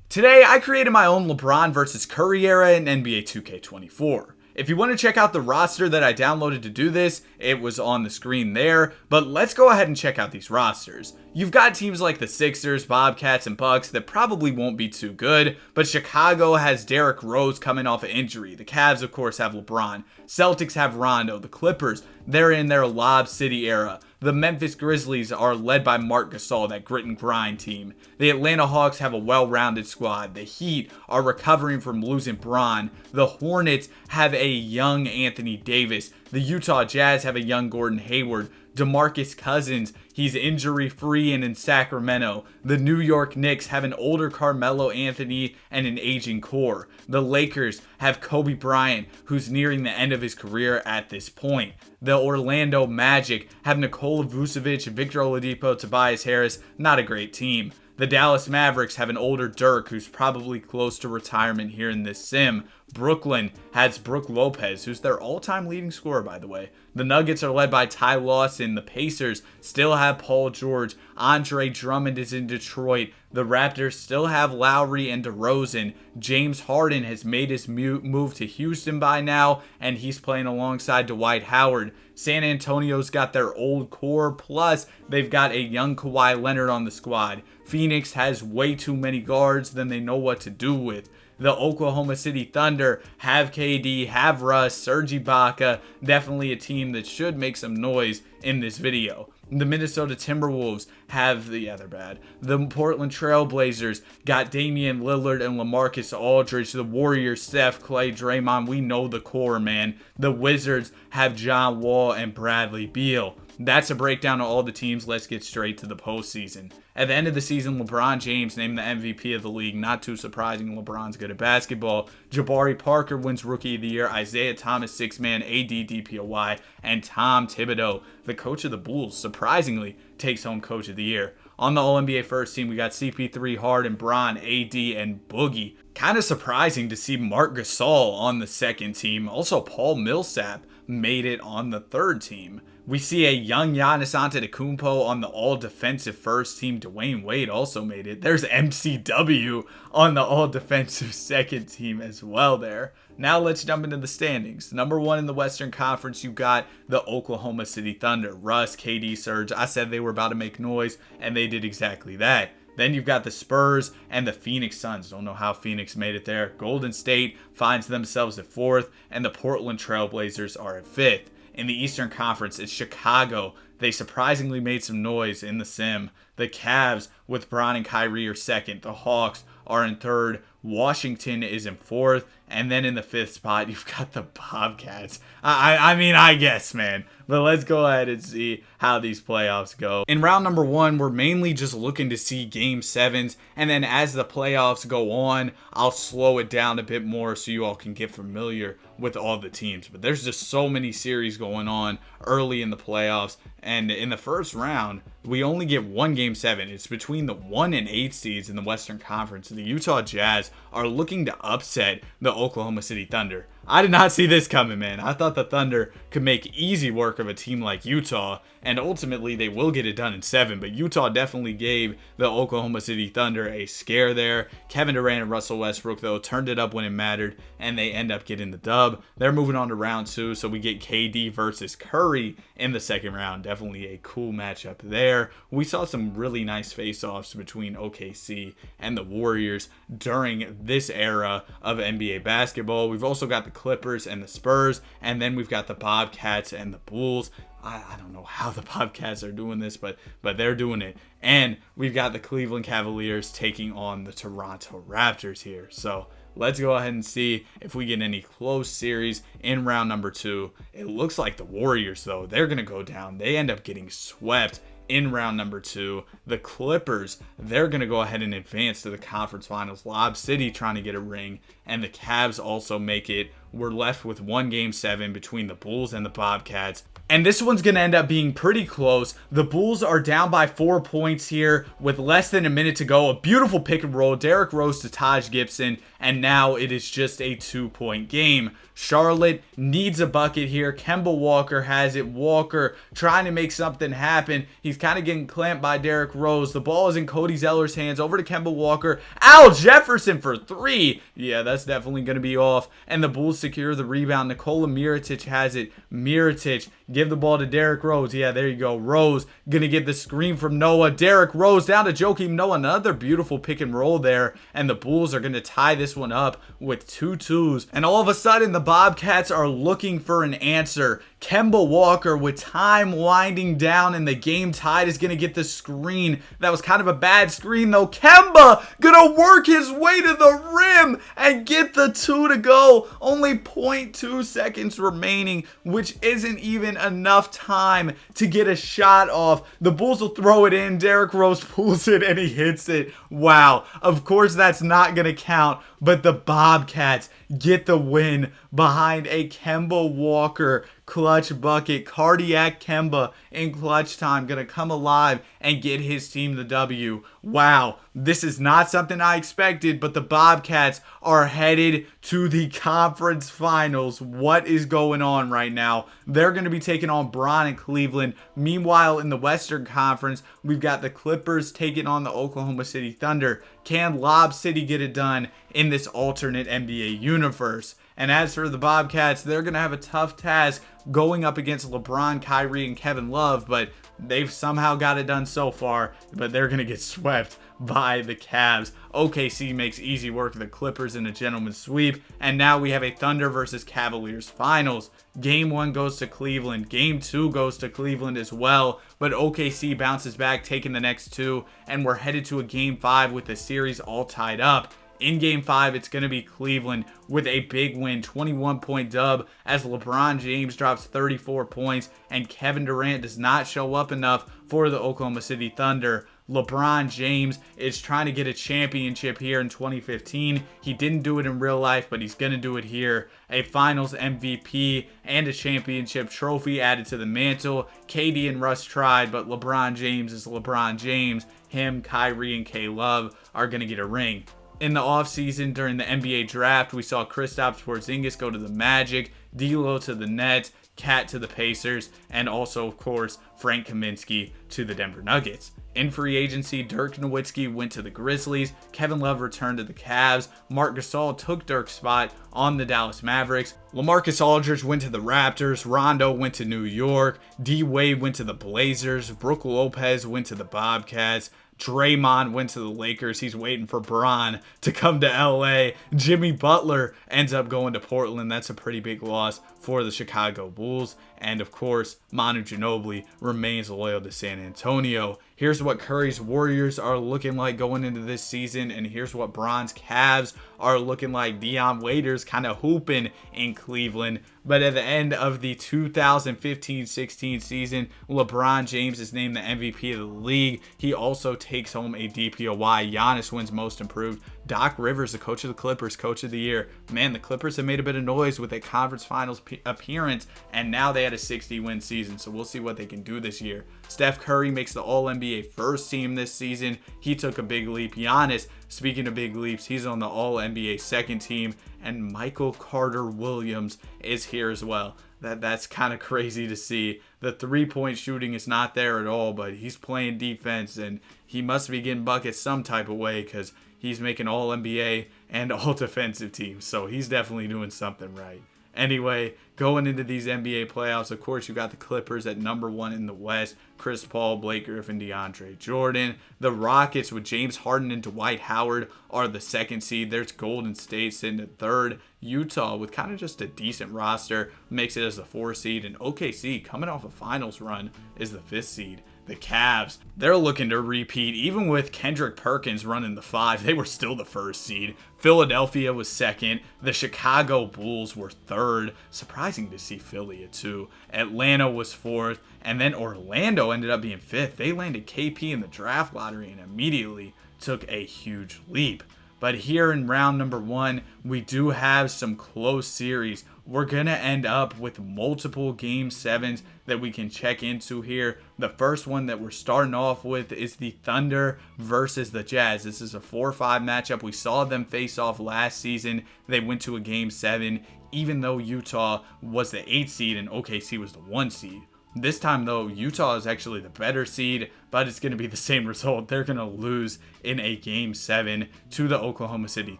Today, I created my own LeBron versus Curry era in NBA 2K24. If you want to check out the roster that I downloaded to do this, it was on the screen there, but let's go ahead and check out these rosters. You've got teams like the Sixers, Bobcats, and Bucks that probably won't be too good, but Chicago has Derrick Rose coming off an injury. The Cavs, of course, have LeBron. Celtics have Rondo. The Clippers, they're in their Lob City era. The Memphis Grizzlies are led by Marc Gasol, that grit and grind team. The Atlanta Hawks have a well-rounded squad. The Heat are recovering from losing Bron. The Hornets have a young Anthony Davis. The Utah Jazz have a young Gordon Hayward. DeMarcus Cousins, he's injury-free and in Sacramento. The New York Knicks have an older Carmelo Anthony and an aging core. The Lakers have Kobe Bryant, who's nearing the end of his career at this point. The Orlando Magic have Nikola Vucevic, Victor Oladipo, Tobias Harris. Not a great team. The Dallas Mavericks have an older Dirk who's probably close to retirement here in this sim. Brooklyn has Brook Lopez, who's their all-time leading scorer, by the way. The Nuggets are led by Ty Lawson. The Pacers still have Paul George. Andre Drummond is in Detroit. The Raptors still have Lowry and DeRozan. James Harden has made his move to Houston by now, and he's playing alongside Dwight Howard. San Antonio's got their old core, plus they've got a young Kawhi Leonard on the squad. Phoenix has way too many guards than they know what to do with. The Oklahoma City Thunder have KD, have Russ, Serge Ibaka, definitely a team that should make some noise in this video. The Minnesota Timberwolves have they're bad. The Portland Trail Blazers got Damian Lillard and LaMarcus Aldridge. The Warriors, Steph, Clay, Draymond, we know the core, man. The Wizards have John Wall and Bradley Beal. That's a breakdown of all the teams. Let's get straight to the postseason. At the end of the season, LeBron James named the MVP of the league. Not too surprising, LeBron's good at basketball. Jabari Parker wins Rookie of the Year. Isaiah Thomas, 6-man, AD DPOY. And Tom Thibodeau, the coach of the Bulls, surprisingly takes home Coach of the Year. On the All-NBA first team, we got CP3, Harden, Bron, AD, and Boogie. Kind of surprising to see Marc Gasol on the second team. Also, Paul Millsap made it on the third team. We see a young Giannis Antetokounmpo on the all-defensive first team. Dwayne Wade also made it. There's MCW on the all-defensive second team as well there. Now let's jump into the standings. Number one in the Western Conference, you got the Oklahoma City Thunder. Russ, KD, Serge. I said they were about to make noise, and they did exactly that. Then you've got the Spurs and the Phoenix Suns. Don't know how Phoenix made it there. Golden State finds themselves at fourth, and the Portland Trail Blazers are at fifth. In the Eastern Conference, it's Chicago. They surprisingly made some noise in the sim. The Cavs with Bron and Kyrie are second. The Hawks are in third. Washington is in fourth. And then in the fifth spot, you've got the Bobcats. I guess, man. But let's go ahead and see how these playoffs go. In round number one, we're mainly just looking to see game sevens. And then as the playoffs go on, I'll slow it down a bit more so you all can get familiar with all the teams. But there's just so many series going on early in the playoffs. And in the first round, we only get one game seven. It's between the 1 and 8 seeds in the Western Conference. The Utah Jazz are looking to upset the Oklahoma City Thunder. I did not see this coming, man. I thought the Thunder could make easy work of a team like Utah, and ultimately they will get it done in 7, but Utah definitely gave the Oklahoma City Thunder a scare there. Kevin Durant and Russell Westbrook, though, turned it up when it mattered, and they end up getting the dub. They're moving on to round 2, so we get KD versus Curry in the second round. Definitely a cool matchup there. We saw some really nice face-offs between OKC and the Warriors during this era of NBA basketball. We've also got the Clippers and the Spurs, and then we've got the Bobcats and the Bulls. I don't know how the Bobcats are doing this, but they're doing it. And we've got the Cleveland Cavaliers taking on the Toronto Raptors here. So let's go ahead and see if we get any close series in round number 2. It looks like the Warriors, though, they're going to go down. They end up getting swept in round number 2. The Clippers, they're going to go ahead and advance to the conference finals. Lob City trying to get a ring, and the Cavs also make it. We're left with one game 7 between the Bulls and the Bobcats. And this one's going to end up being pretty close. The Bulls are down by 4 points here with less than a minute to go. A beautiful pick and roll. Derrick Rose to Taj Gibson. And now it is just a 2-point game. Charlotte needs a bucket here. Kemba Walker has it. Walker trying to make something happen. He's kind of getting clamped by Derrick Rose. The ball is in Cody Zeller's hands. Over to Kemba Walker. Al Jefferson for 3. Yeah, that's definitely going to be off. And the Bulls secure the rebound. Nikola Mirotic has it. Mirotic, give the ball to Derrick Rose. Yeah, there you go. Rose going to get the screen from Noah. Derrick Rose down to Joakim Noah. Another beautiful pick and roll there. And the Bulls are going to tie this one up with 2 twos. And all of a sudden, the Bobcats are looking for an answer. Kemba Walker, with time winding down and the game tied, is going to get the screen. That was kind of a bad screen, though. Kemba going to work his way to the rim and get the 2 to go. Only 0.2 seconds remaining, which isn't even enough time to get a shot off. The Bulls will throw it in. Derrick Rose pulls it and he hits it. Wow. Of course, that's not going to count, but the Bobcats get the win behind a Kemba Walker clutch bucket. Cardiac Kemba in clutch time gonna come alive and get his team the W. Wow, this is not something I expected, but the Bobcats are headed to the conference finals. What is going on right now? They're going to be taking on Bron and Cleveland. Meanwhile, in the Western Conference, we've got the Clippers taking on the Oklahoma City Thunder. Can Lob City get it done in this alternate NBA universe? And as for the Bobcats, they're going to have a tough task going up against LeBron, Kyrie, and Kevin Love, but they've somehow got it done so far, but they're going to get swept by the Cavs. OKC makes easy work of the Clippers in a gentleman's sweep, and now we have a Thunder versus Cavaliers finals. Game 1 goes to Cleveland. Game 2 goes to Cleveland as well, but OKC bounces back, taking the next 2, and we're headed to a Game 5 with the series all tied up. In Game 5, it's going to be Cleveland with a big win, 21-point dub, as LeBron James drops 34 points and Kevin Durant does not show up enough for the Oklahoma City Thunder. LeBron James is trying to get a championship here in 2015. He didn't do it in real life, but he's going to do it here. A Finals MVP and a championship trophy added to the mantle. KD and Russ tried, but LeBron James is LeBron James. Him, Kyrie, and K-Love are going to get a ring. In the offseason, during the NBA draft, we saw Kristaps Porzingis go to the Magic, D'Lo to the Nets, Cat to the Pacers, and also, of course, Frank Kaminsky to the Denver Nuggets. In free agency, Dirk Nowitzki went to the Grizzlies, Kevin Love returned to the Cavs, Marc Gasol took Dirk's spot on the Dallas Mavericks, LaMarcus Aldridge went to the Raptors, Rondo went to New York, D Wade went to the Blazers, Brook Lopez went to the Bobcats, Draymond went to the Lakers. He's waiting for Bron to come to LA. Jimmy Butler ends up going to Portland. That's a pretty big loss for the Chicago Bulls. And of course, Manu Ginobili remains loyal to San Antonio. Here's what Curry's Warriors are looking like going into this season. And here's what Bron's Cavs are looking like. Dion Waiters kind of hooping in Cleveland. But at the end of the 2015-16 season, LeBron James is named the MVP of the league. He also takes home a DPOY. Giannis wins Most Improved. Doc Rivers, the coach of the Clippers, coach of the year. Man, the Clippers have made a bit of noise with a conference finals appearance, and now they had a 60-win season, so we'll see what they can do this year. Steph Curry makes the All-NBA first team this season. He took a big leap. Giannis, speaking of big leaps, he's on the All-NBA second team, and Michael Carter-Williams is here as well. That's kind of crazy to see. The three-point shooting is not there at all, but he's playing defense, and he must be getting buckets some type of way because he's making All-NBA and All-Defensive teams, so he's definitely doing something right. Anyway, going into these NBA playoffs, of course, you got the Clippers at number 1 in the West. Chris Paul, Blake Griffin, DeAndre Jordan. The Rockets with James Harden and Dwight Howard are the second seed. There's Golden State sitting at third. Utah with kind of just a decent roster makes it as the 4th seed. And OKC, coming off a finals run, is the 5th seed. The Cavs, they're looking to repeat. Even with Kendrick Perkins running the 5, they were still the 1st seed. Philadelphia was 2nd. The Chicago Bulls were 3rd. Surprising to see Philly at 2. Atlanta was 4th. And then Orlando ended up being 5th. They landed KP in the draft lottery and immediately took a huge leap. But here in round number 1, we do have some close series. We're going to end up with multiple game 7s that we can check into here. The first one that we're starting off with is the Thunder versus the Jazz. This is a 4-5 matchup. We saw them face off last season. They went to a game 7, even though Utah was the 8th seed and OKC was the 1 seed. This time, though, Utah is actually the better seed, but it's going to be the same result. They're going to lose in a Game 7 to the Oklahoma City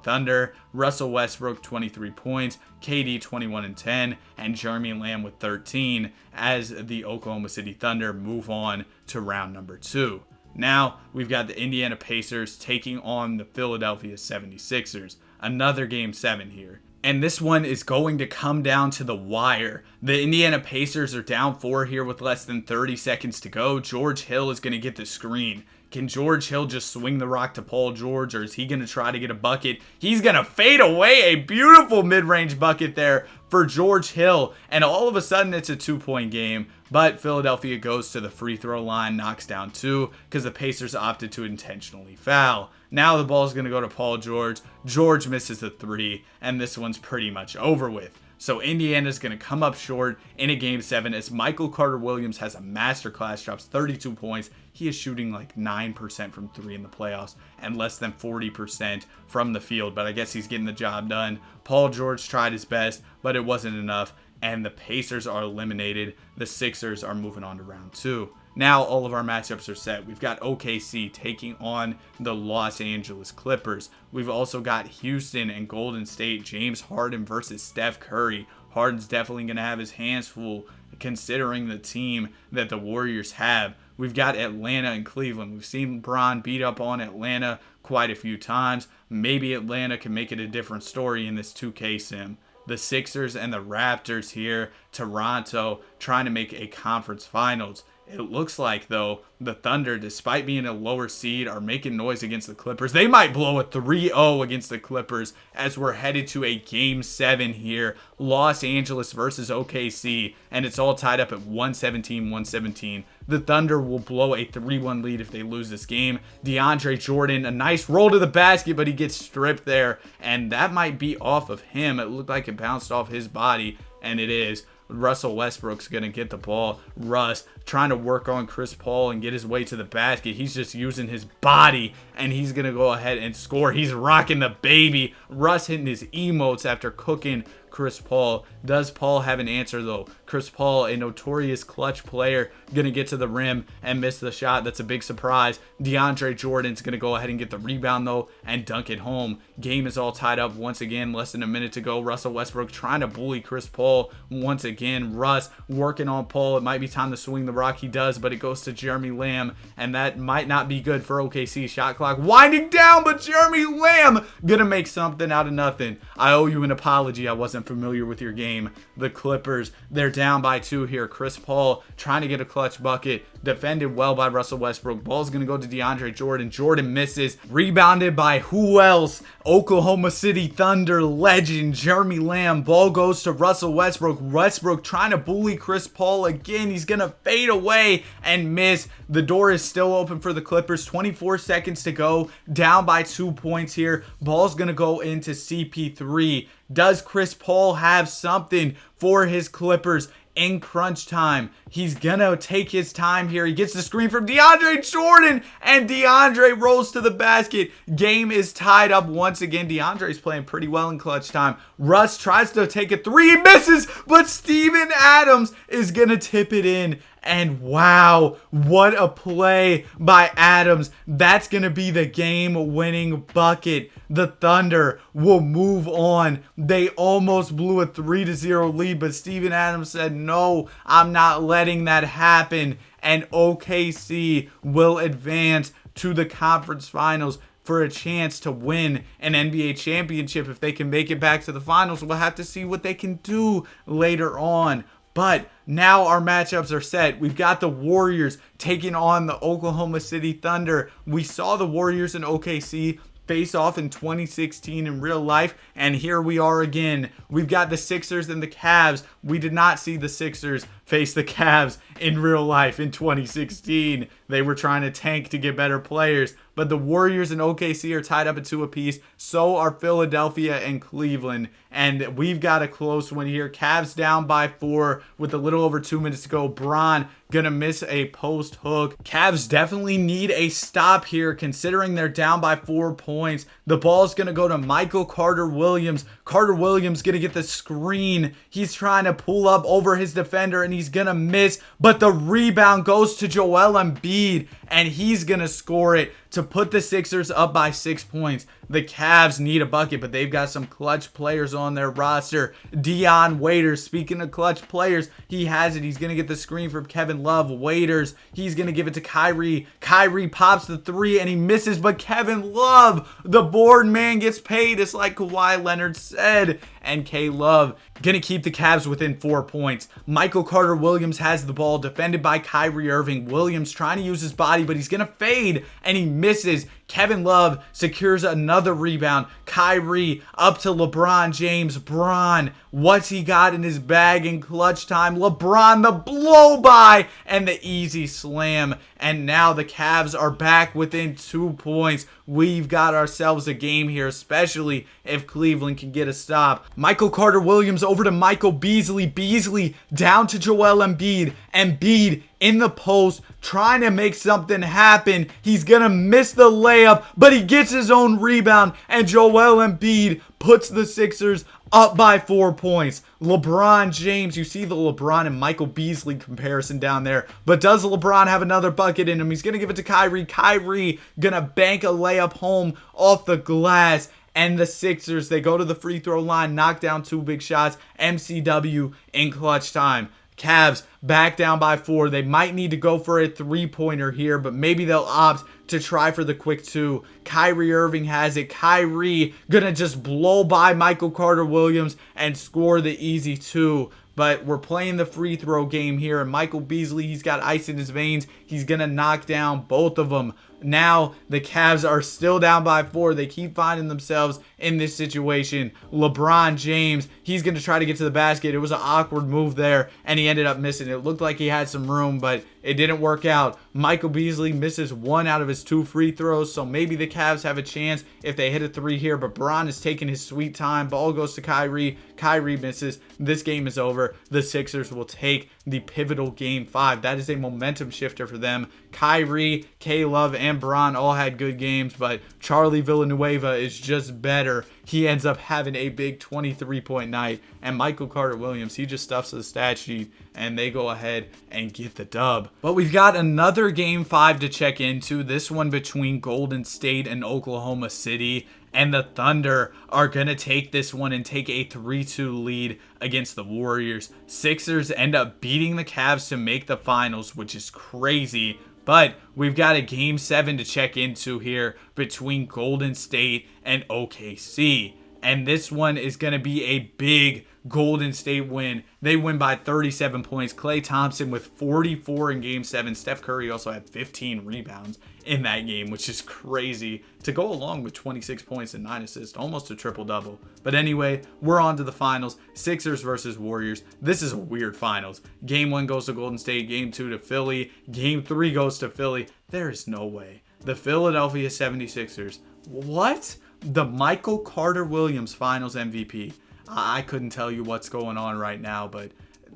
Thunder. Russell Westbrook, 23 points, KD, 21 and 10, and Jeremy Lamb with 13 as the Oklahoma City Thunder move on to round number 2. Now, we've got the Indiana Pacers taking on the Philadelphia 76ers. Another Game 7 here. And this one is going to come down to the wire. The Indiana Pacers are down 4 here with less than 30 seconds to go. George Hill is going to get the screen. Can George Hill just swing the rock to Paul George, or is he going to try to get a bucket? He's going to fade away a beautiful mid-range bucket there for George Hill. And all of a sudden, it's a 2-point game. But Philadelphia goes to the free throw line, knocks down 2 because the Pacers opted to intentionally foul. Now the ball is going to go to Paul George. George misses the 3, and this one's pretty much over with. So Indiana's going to come up short in a Game 7 as Michael Carter-Williams has a masterclass, drops 32 points. He is shooting like 9% from 3 in the playoffs and less than 40% from the field, but I guess he's getting the job done. Paul George tried his best, but it wasn't enough, and the Pacers are eliminated. The Sixers are moving on to round 2. Now all of our matchups are set. We've got OKC taking on the Los Angeles Clippers. We've also got Houston and Golden State, James Harden versus Steph Curry. Harden's definitely going to have his hands full considering the team that the Warriors have. We've got Atlanta and Cleveland. We've seen LeBron beat up on Atlanta quite a few times. Maybe Atlanta can make it a different story in this 2K sim. The Sixers and the Raptors here. Toronto trying to make a conference finals. It looks like, though, the Thunder, despite being a lower seed, are making noise against the Clippers. They might blow a 3-0 against the Clippers as we're headed to a Game 7 here. Los Angeles versus OKC, and it's all tied up at 117-117. The Thunder will blow a 3-1 lead if they lose this game. DeAndre Jordan, a nice roll to the basket, but he gets stripped there, and that might be off of him. It looked like it bounced off his body, and it is. Russell Westbrook's going to get the ball. Russ trying to work on Chris Paul and get his way to the basket. He's just using his body, and he's going to go ahead and score. He's rocking the baby. Russ hitting his emotes after cooking Chris Paul. Does Paul have an answer, though? Chris Paul, a notorious clutch player, going to get to the rim and miss the shot. That's a big surprise. DeAndre Jordan's going to go ahead and get the rebound, though, and dunk it home. Game is all tied up once again. Less than a minute to go. Russell Westbrook trying to bully Chris Paul once again. Russ working on Paul. It might be time to swing the rock. He does, but it goes to Jeremy Lamb, and that might not be good for OKC. Shot clock winding down, but Jeremy Lamb going to make something out of nothing. I owe you an apology. I wasn't familiar with your game. The Clippers, they're down by 2 here. Chris Paul trying to get a clutch bucket. Defended well by Russell Westbrook. Ball's going to go to DeAndre Jordan. Jordan misses. Rebounded by who else? Oklahoma City Thunder legend Jeremy Lamb. Ball goes to Russell Westbrook. Westbrook trying to bully Chris Paul again. He's going to fade away and miss. The door is still open for the Clippers. 24 seconds to go. Down by 2 points here. Ball's going to go into CP3. Does Chris Paul have something for his Clippers in crunch time? He's gonna take his time here. He gets the screen from DeAndre Jordan, and DeAndre rolls to the basket. Game is tied up once again. DeAndre's playing pretty well in clutch time. Russ tries to take a 3, he misses, but Steven Adams is gonna tip it in. And wow, what a play by Adams. That's going to be the game-winning bucket. The Thunder will move on. They almost blew a 3-0 lead, but Steven Adams said, no, I'm not letting that happen. And OKC will advance to the conference finals for a chance to win an NBA championship. If they can make it back to the finals, we'll have to see what they can do later on. But now our matchups are set. We've got the Warriors taking on the Oklahoma City Thunder. We saw the Warriors and OKC face off in 2016 in real life, and here we are again. We've got the Sixers and the Cavs. We did not see the Sixers faced the Cavs in real life in 2016. They were trying to tank to get better players, but the Warriors and OKC are tied up at 2 apiece. So are Philadelphia and Cleveland, and we've got a close one here. Cavs down by 4 with a little over 2 minutes to go. Bron gonna miss a post hook. Cavs definitely need a stop here considering they're down by 4 points. The ball's gonna go to Michael Carter-Williams. Carter-Williams gonna get the screen. He's trying to pull up over his defender and he's gonna miss, but the rebound goes to Joel Embiid and he's gonna score it to put the Sixers up by 6 points. The Cavs need a bucket, but they've got some clutch players on their roster. Dion Waiters, speaking of clutch players, he has it. He's going to get the screen from Kevin Love. Waiters, he's going to give it to Kyrie. Kyrie pops the 3 and he misses, but Kevin Love, the board man, gets paid. It's like Kawhi Leonard said. And K-Love going to keep the Cavs within 4 points. Michael Carter-Williams has the ball, defended by Kyrie Irving. Williams trying to use his body, but he's going to fade, and he misses. Kevin Love secures another rebound. Kyrie up to LeBron James. Bron, what's he got in his bag in clutch time? LeBron, the blow by and the easy slam. And now the Cavs are back within 2 points. We've got ourselves a game here, especially if Cleveland can get a stop. Michael Carter-Williams over to Michael Beasley. Beasley down to Joel Embiid. Embiid in the post, trying to make something happen. He's going to miss the layup, but he gets his own rebound, and Joel Embiid puts the Sixers up by 4 points. LeBron James, you see the LeBron and Michael Beasley comparison down there, but does LeBron have another bucket in him? He's going to give it to Kyrie. Kyrie going to bank a layup home off the glass. And the Sixers, they go to the free throw line, knock down 2 big shots. MCW in clutch time. Cavs back down by 4. They might need to go for a 3-pointer here, but maybe they'll opt to try for the quick 2. Kyrie Irving has it. Kyrie gonna just blow by Michael Carter-Williams and score the easy 2. But we're playing the free throw game here, and Michael Beasley, he's got ice in his veins. He's gonna knock down both of them. Now the Cavs are still down by 4. They keep finding themselves in this situation. LeBron James, he's going to try to get to the basket. It was an awkward move there, and he ended up missing. It looked like he had some room, but it didn't work out. Michael Beasley misses 1 out of his 2 free throws, so maybe the Cavs have a chance if they hit a 3 here, but Bron is taking his sweet time. Ball goes to Kyrie. Kyrie misses. This game is over. The Sixers will take the pivotal game 5. That is a momentum shifter for them. Kyrie, K-Love, and Bron all had good games, but Charlie Villanueva is just better. He ends up having a big 23-point night, and Michael Carter-Williams, he just stuffs the stat sheet, and they go ahead and get the dub. But we've got another game 5 to check into, this one between Golden State and Oklahoma City. And the Thunder are going to take this one and take a 3-2 lead against the Warriors. Sixers end up beating the Cavs to make the finals, which is crazy. But we've got a game 7 to check into here between Golden State and OKC. And this one is going to be a big Golden State win. They win by 37 points. Klay Thompson with 44 in game 7. Steph Curry also had 15 rebounds in that game, which is crazy to go along with 26 points and 9 assists, almost a triple-double. But anyway, we're on to the finals. Sixers versus Warriors. This is a weird finals. Game 1 goes to Golden State. Game 2 to Philly. Game 3 goes to Philly. There is no way. The Philadelphia 76ers. What? The Michael Carter-Williams finals MVP. I couldn't tell you what's going on right now, but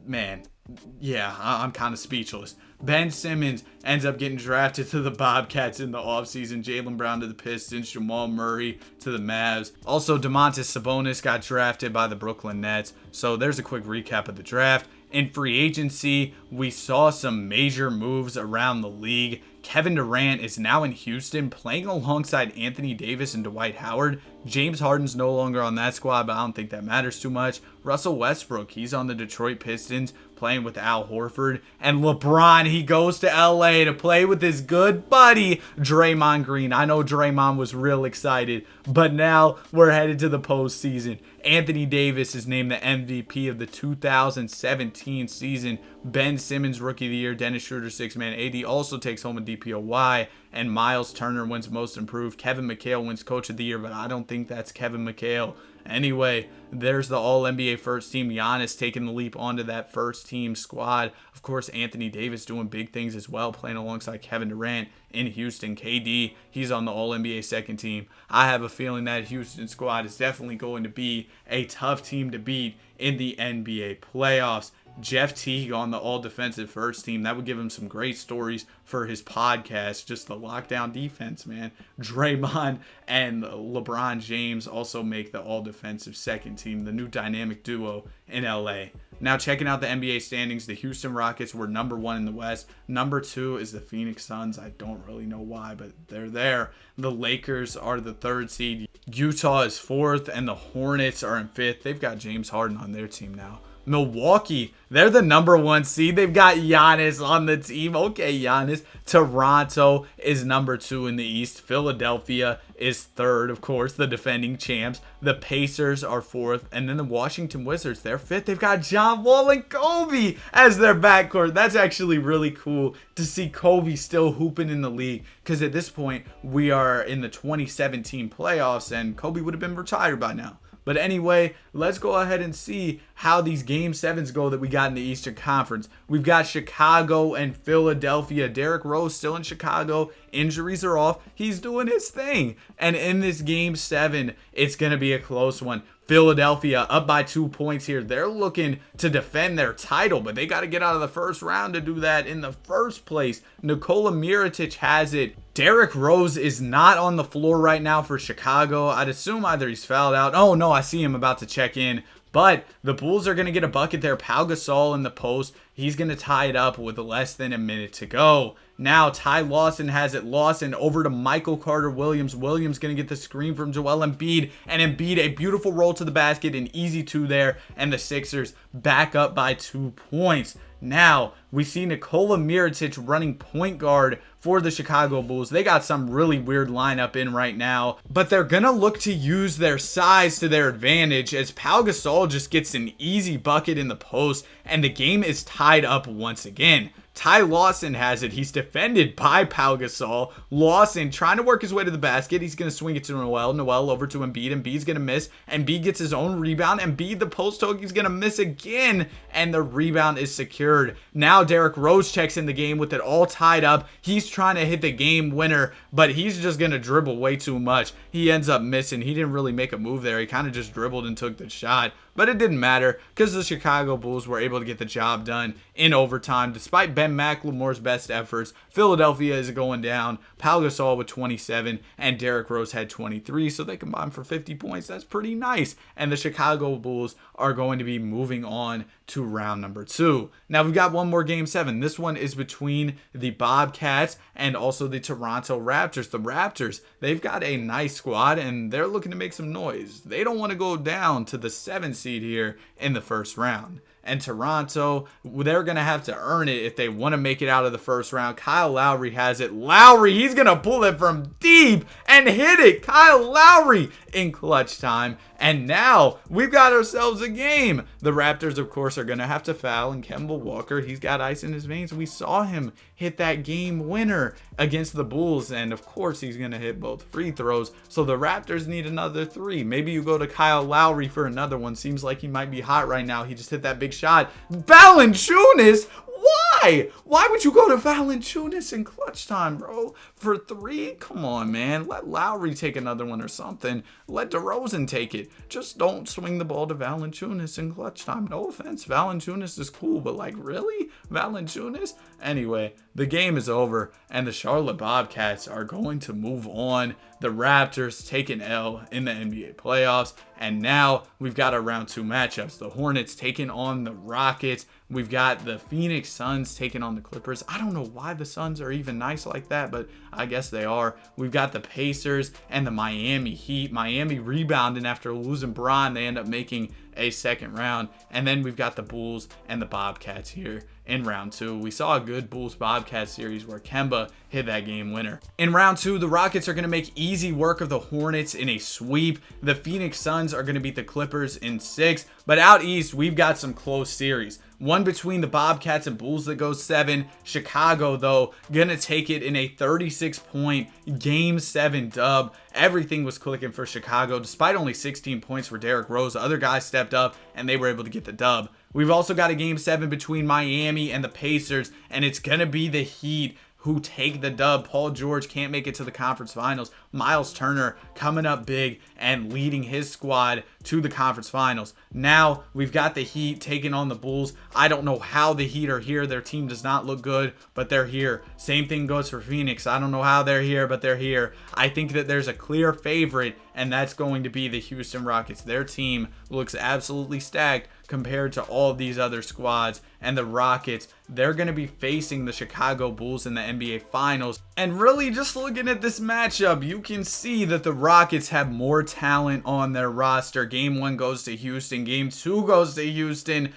man, yeah, I'm kind of speechless. Ben Simmons ends up getting drafted to the Bobcats in the offseason. Jaylen Brown to the Pistons. Jamal Murray to the Mavs. Also, Domantas Sabonis got drafted by the Brooklyn Nets. So there's a quick recap of the draft. In free agency, we saw some major moves around the league. Kevin Durant is now in Houston playing alongside Anthony Davis and Dwight Howard. James Harden's no longer on that squad, but I don't think that matters too much. Russell Westbrook, he's on the Detroit Pistons playing with Al Horford. And LeBron, he goes to LA to play with his good buddy, Draymond Green. I know Draymond was real excited, but now we're headed to the postseason. Anthony Davis is named the MVP of the 2017 season. Ben Simmons, Rookie of the Year. Dennis Schroeder, 6-man. AD also takes home a DPOY, and Miles Turner wins Most Improved. Kevin McHale wins Coach of the Year, but I don't think that's Kevin McHale. Anyway, there's the All-NBA first team. Giannis taking the leap onto that first team squad. Of course, Anthony Davis doing big things as well, playing alongside Kevin Durant in Houston. KD, he's on the All-NBA second team. I have a feeling that Houston squad is definitely going to be a tough team to beat in the NBA playoffs. Jeff Teague on the all-defensive first team. That would give him some great stories for his podcast. Just the lockdown defense, man. Draymond and LeBron James also make the all-defensive second team, the new dynamic duo in LA. Now checking out the NBA standings, the Houston Rockets were number 1 in the West. Number 2 is the Phoenix Suns. I don't really know why, but they're there. The Lakers are the 3rd seed. Utah is 4th, and the Hornets are in 5th. They've got James Harden on their team now. Milwaukee, they're the number 1 seed. They've got Giannis on the team. Okay, Giannis. Toronto is number 2 in the East. Philadelphia is 3rd, of course, the defending champs. The Pacers are 4th. And then the Washington Wizards, they're 5th. They've got John Wall and Kobe as their backcourt. That's actually really cool to see Kobe still hooping in the league. Because at this point, we are in the 2017 playoffs, and Kobe would have been retired by now. But anyway, let's go ahead and see how these Game 7s go that we got in the Eastern Conference. We've got Chicago and Philadelphia. Derrick Rose still in Chicago. Injuries are off. He's doing his thing. And in this Game 7, it's going to be a close one. Philadelphia up by 2 points here. They're looking to defend their title, but they got to get out of the first round to do that in the first place. Nikola Mirotic has it. Derrick Rose is not on the floor right now for Chicago. I'd assume either he's fouled out. Oh, no, I see him about to check in. But the Bulls are going to get a bucket there. Pau Gasol in the post. He's going to tie it up with less than a minute to go. Now Ty Lawson has it. Lawson over to Michael Carter-Williams. Williams going to get the screen from Joel Embiid. And Embiid, a beautiful roll to the basket. An easy 2 there. And the Sixers back up by 2 points. Now, we see Nikola Mirotic running point guard for the Chicago Bulls. They got some really weird lineup in right now, but they're going to look to use their size to their advantage as Pau Gasol just gets an easy bucket in the post, and the game is tied up once again. Ty Lawson has it. He's defended by Pau Gasol. Lawson trying to work his way to the basket. He's going to swing it to Noel. Noel over to Embiid. Embiid's going to miss. Embiid gets his own rebound. Embiid, the post hook, he's going to miss again. And the rebound is secured. Now Derrick Rose checks in the game with it all tied up. He's trying to hit the game winner, but he's just going to dribble way too much. He ends up missing. He didn't really make a move there. He kind of just dribbled and took the shot. But it didn't matter because the Chicago Bulls were able to get the job done in overtime. Despite Ben McLemore's best efforts, Philadelphia is going down. Pau Gasol with 27 and Derrick Rose had 23, so they combined for 50 points. That's pretty nice. And the Chicago Bulls are going to be moving on to round number 2. Now we've got one more Game 7. This one is between the Bobcats and also the Toronto Raptors. The Raptors, they've got a nice squad and they're looking to make some noise. They don't want to go down to the 7th seed here in the first round. And Toronto, they're going to have to earn it if they want to make it out of the first round. Kyle Lowry has it. Lowry, he's going to pull it from deep and hit it. Kyle Lowry in clutch time. And now we've got ourselves a game. The Raptors, of course, are going to have to foul. And Kemba Walker, he's got ice in his veins. We saw him hit that game winner against the Bulls. And, of course, he's going to hit both free throws. So the Raptors need another 3. Maybe you go to Kyle Lowry for another one. Seems like he might be hot right now. He just hit that big shot. Valanciunas? Why? Why would you go to Valanciunas in clutch time, bro? For 3? Come on, man. Let Lowry take another one or something. Let DeRozan take it. Just don't swing the ball to Valanciunas in clutch time. No offense. Valanciunas is cool, but like, really? Valanciunas? Anyway, the game is over, and the Charlotte Bobcats are going to move on. The Raptors take an L in the NBA playoffs, and now we've got our round 2 matchups. The Hornets taking on the Rockets. We've got the Phoenix Suns taking on the Clippers. I don't know why the Suns are even nice like that, but I guess they are. We've got the Pacers and the Miami Heat. Miami rebounding after losing Bron. They end up making a second round. And then we've got the Bulls and the Bobcats here in round 2. We saw a good Bulls-Bobcats series where Kemba hit that game winner. In round 2, the Rockets are going to make easy work of the Hornets in a sweep. The Phoenix Suns are going to beat the Clippers in 6. But out east, we've got some close series. One between the Bobcats and Bulls that goes 7. Chicago, though, gonna take it in a 36-point Game 7 dub. Everything was clicking for Chicago. Despite only 16 points for Derrick Rose, other guys stepped up and they were able to get the dub. We've also got a Game 7 between Miami and the Pacers, and it's gonna be the Heat who take the dub. Paul George can't make it to the conference finals. Miles Turner coming up big and leading his squad to the conference finals. Now we've got the Heat taking on the Bulls. I don't know how the Heat are here. Their team does not look good, but they're here. Same thing goes for Phoenix. I don't know how they're here, but they're here. I think that there's a clear favorite, and that's going to be the Houston Rockets. Their team looks absolutely stacked compared to all of these other squads, and the Rockets, they're going to be facing the Chicago Bulls in the NBA Finals. And really, just looking at this matchup, you can see that the Rockets have more talent on their roster. Game 1 goes to Houston. Game 2 goes to Houston.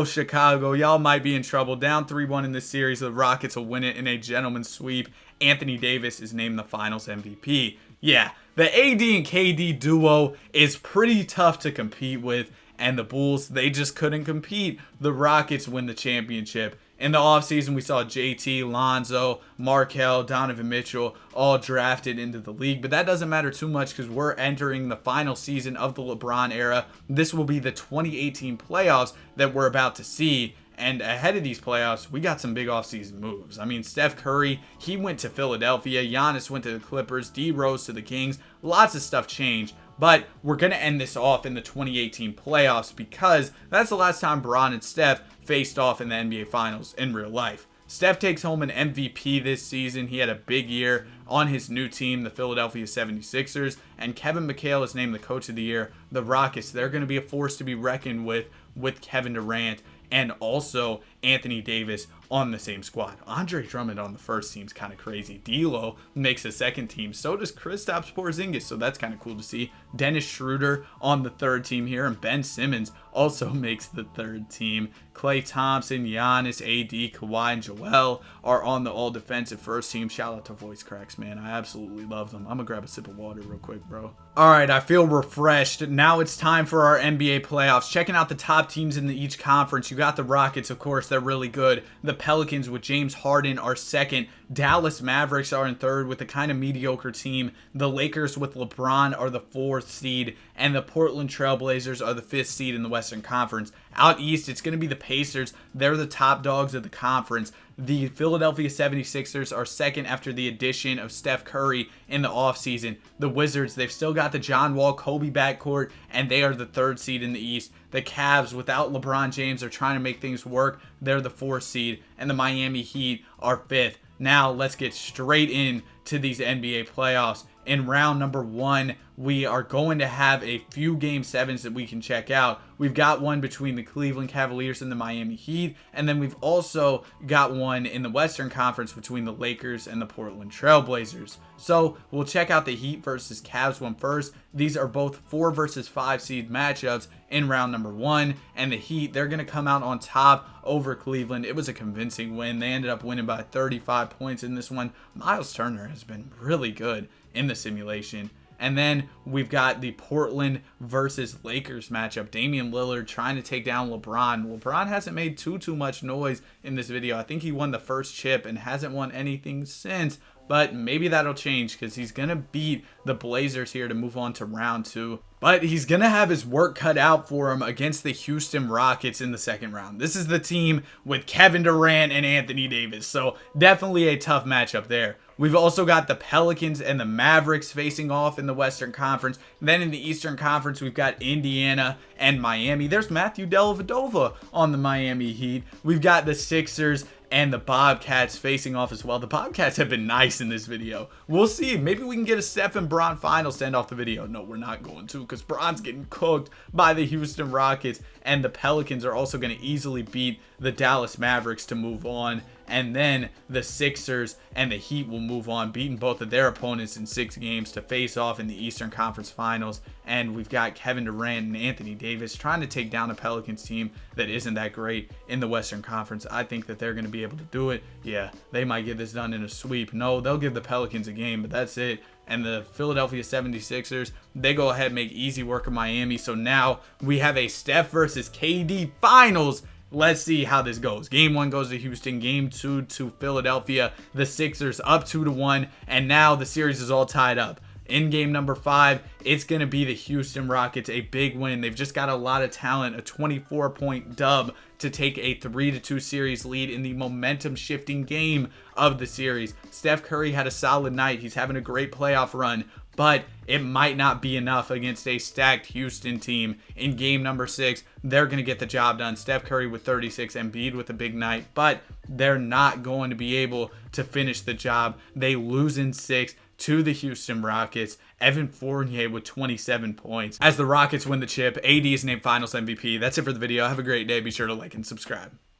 Chicago, y'all might be in trouble. Down 3-1 in this series. The Rockets will win it in a gentleman's sweep. Anthony Davis is named the Finals MVP. Yeah, the AD and KD duo is pretty tough to compete with, and the Bulls, they just couldn't compete. The Rockets win the championship. In the offseason, we saw JT, Lonzo, Markelle, Donovan Mitchell all drafted into the league. But that doesn't matter too much because we're entering the final season of the LeBron era. This will be the 2018 playoffs that we're about to see. And ahead of these playoffs, we got some big offseason moves. I mean, Steph Curry, he went to Philadelphia. Giannis went to the Clippers. D Rose to the Kings. Lots of stuff changed. But we're going to end this off in the 2018 playoffs because that's the last time Bron and Steph faced off in the NBA Finals in real life. Steph takes home an MVP this season. He had a big year on his new team, the Philadelphia 76ers. And Kevin McHale is named the Coach of the Year. The Rockets, they're going to be a force to be reckoned with Kevin Durant and also Anthony Davis on the same squad. Andre Drummond on the first team's kind of crazy. D'Lo makes a second team. So does Kristaps Porzingis. So that's kind of cool to see. Dennis Schroeder on the third team here. And Ben Simmons also makes the third team. Klay Thompson, Giannis, AD, Kawhi, and Joel are on the all-defensive first team. Shout out to Voice Cracks, man. I absolutely love them. I'm going to grab a sip of water real quick, bro. All right, I feel refreshed. Now it's time for our NBA playoffs. Checking out the top teams in each conference. You got the Rockets, of course. They're really good. The Pelicans with James Harden are second. Dallas Mavericks are in third with a kind of mediocre team. The Lakers with LeBron are the fourth seed. And the Portland Trailblazers are the fifth seed in the Western Conference. Out east, it's going to be the Pacers. They're the top dogs of the conference. The Philadelphia 76ers are second after the addition of Steph Curry in the offseason. The Wizards, they've still got the John Wall, Kobe backcourt, and they are the third seed in the East. The Cavs, without LeBron James, are trying to make things work. They're the fourth seed, and the Miami Heat are fifth. Now, let's get straight into these NBA playoffs. In round number 1, we are going to have a few Game 7s that we can check out. We've got one between the Cleveland Cavaliers and the Miami Heat, and then we've also got one in the Western Conference between the Lakers and the Portland Trailblazers. So we'll check out the Heat versus Cavs one first. These are both 4 versus 5 seed matchups in round number 1, and the Heat, they're going to come out on top over Cleveland. It was a convincing win. They ended up winning by 35 points in this one. Miles Turner has been really good in the simulation. And then we've got the Portland versus Lakers matchup. Damian Lillard trying to take down LeBron. LeBron hasn't made too much noise in this video. I think he won the first chip and hasn't won anything since. But maybe that'll change because he's going to beat the Blazers here to move on to round 2. But he's going to have his work cut out for him against the Houston Rockets in the second round. This is the team with Kevin Durant and Anthony Davis. So definitely a tough matchup there. We've also got the Pelicans and the Mavericks facing off in the Western Conference. Then in the Eastern Conference, we've got Indiana and Miami. There's Matthew Dellavedova on the Miami Heat. We've got the Sixers and the Bobcats facing off as well. The Bobcats have been nice in this video. We'll see. Maybe we can get a Steph and Bron finals to end off the video. No, we're not going to because Bron's getting cooked by the Houston Rockets. And the Pelicans are also going to easily beat the Dallas Mavericks to move on. And then the Sixers and the Heat will move on, beating both of their opponents in 6 games to face off in the Eastern Conference Finals. And we've got Kevin Durant and Anthony Davis trying to take down a Pelicans team that isn't that great in the Western Conference. I think that they're going to be able to do it. Yeah, they might get this done in a sweep. No, they'll give the Pelicans a game, but that's it. And the Philadelphia 76ers, they go ahead and make easy work of Miami. So now we have a Steph versus KD finals. let's see how this goes. Game 1 goes to Houston, Game 2 to Philadelphia. The Sixers up 2-1, and now the series is all tied up. In game number 5, it's going to be the Houston Rockets, a big win. They've just got a lot of talent, a 24-point dub to take a 3-2 series lead in the momentum-shifting game of the series. Steph Curry had a solid night. He's having a great playoff run, but it might not be enough against a stacked Houston team. In game number 6, they're going to get the job done. Steph Curry with 36, Embiid with a big night, but they're not going to be able to finish the job. They lose in 6 to the Houston Rockets. Evan Fournier with 27 points. As the Rockets win the chip, AD is named Finals MVP. That's it for the video. Have a great day. Be sure to like and subscribe.